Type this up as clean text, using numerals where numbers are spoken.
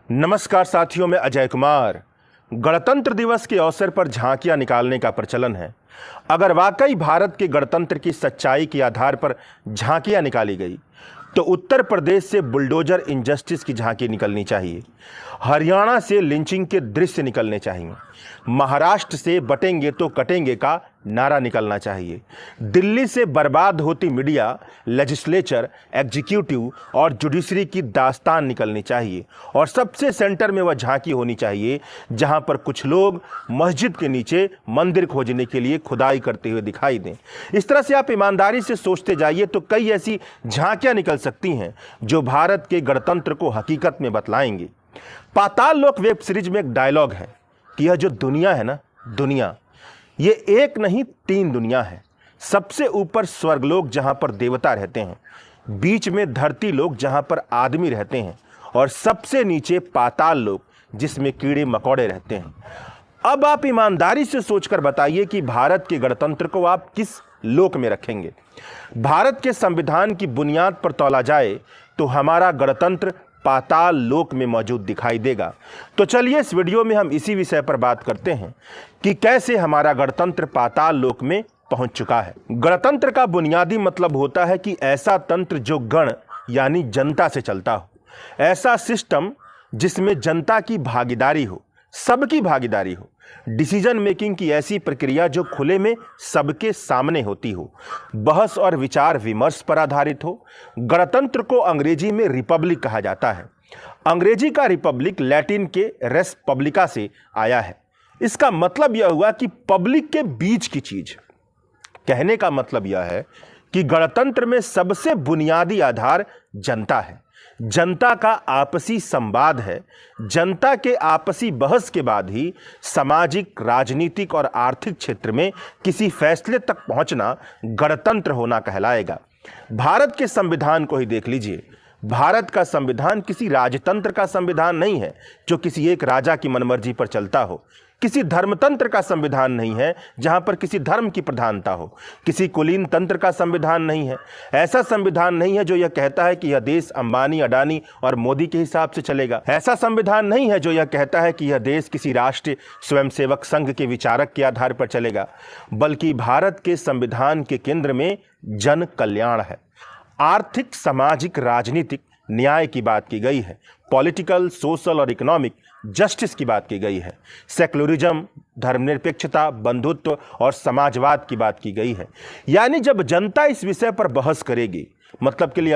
नमस्कार साथियों, मैं अजय कुमार। गणतंत्र दिवस के अवसर पर झांकियां निकालने का प्रचलन है। अगर वाकई भारत के गणतंत्र की सच्चाई के आधार पर झांकियां निकाली गई तो उत्तर प्रदेश से बुलडोजर इनजस्टिस की झांकी निकलनी चाहिए, हरियाणा से लिंचिंग के दृश्य निकलने चाहिए, महाराष्ट्र से बटेंगे तो कटेंगे का नारा निकलना चाहिए, दिल्ली से बर्बाद होती मीडिया, लेजिस्लेचर, एग्जीक्यूटिव और जुडिशरी की दास्तान निकलनी चाहिए और सबसे सेंटर में वह झांकी होनी चाहिए जहां पर कुछ लोग मस्जिद के नीचे मंदिर खोजने के लिए खुदाई करते हुए दिखाई दें। इस तरह से आप ईमानदारी से सोचते जाइए तो कई ऐसी झांकियां निकल सकती हैं जो भारत के गणतंत्र को हकीकत में बतलाएंगी। पाताल लोक वेब सीरीज में एक डायलॉग है कि यह जो दुनिया है ना, दुनिया ये एक नहीं 3 दुनिया है। सबसे ऊपर स्वर्गलोक जहां पर देवता रहते हैं, बीच में धरती लोक जहां पर आदमी रहते हैं और सबसे नीचे पाताल लोक जिसमें कीड़े मकोड़े रहते हैं। अब आप ईमानदारी से सोचकर बताइए कि भारत के गणतंत्र को आप किस लोक में रखेंगे। भारत के संविधान की बुनियाद पर तौला जाए तो हमारा गणतंत्र पाताल लोक में मौजूद दिखाई देगा। तो चलिए इस वीडियो में हम इसी विषय पर बात करते हैं कि कैसे हमारा गणतंत्र पाताल लोक में पहुंच चुका है। गणतंत्र का बुनियादी मतलब होता है कि ऐसा तंत्र जो गण यानी जनता से चलता हो, ऐसा सिस्टम जिसमें जनता की भागीदारी हो, सबकी भागीदारी हो, डिसीजन मेकिंग की ऐसी प्रक्रिया जो खुले में सबके सामने होती हो, बहस और विचार विमर्श पर आधारित हो। गणतंत्र को अंग्रेजी में रिपब्लिक कहा जाता है। अंग्रेजी का रिपब्लिक लैटिन के रेस पब्लिका से आया है। इसका मतलब यह हुआ कि पब्लिक के बीच की चीज। कहने का मतलब यह है कि गणतंत्र में सबसे बुनियादी आधार जनता है, जनता का आपसी संवाद है। जनता के आपसी बहस के बाद ही सामाजिक, राजनीतिक और आर्थिक क्षेत्र में किसी फैसले तक पहुंचना गणतंत्र होना कहलाएगा। भारत के संविधान को ही देख लीजिए। भारत का संविधान किसी राजतंत्र का संविधान नहीं है जो किसी एक राजा की मनमर्जी पर चलता हो। किसी धर्मतंत्र का संविधान नहीं है जहां पर किसी धर्म की प्रधानता हो। किसी कुलीन तंत्र का संविधान नहीं है। ऐसा संविधान नहीं है जो यह कहता है कि यह देश अंबानी, अडानी और मोदी के हिसाब से चलेगा। ऐसा संविधान नहीं है जो यह कहता है कि यह देश किसी राष्ट्रीय स्वयंसेवक संघ के विचारक के आधार पर चलेगा, बल्कि भारत के संविधान के केंद्र में जन कल्याण है। आर्थिक, सामाजिक, राजनीतिक न्याय की बात की गई है। पॉलिटिकल, सोशल और इकोनॉमिक जस्टिस की बात की गई है। सेक्युलरिज्म, धर्मनिरपेक्षता, बंधुत्व और समाजवाद की बात की गई है। यानी जब जनता इस विषय पर बहस करेगी, मतलब के लिए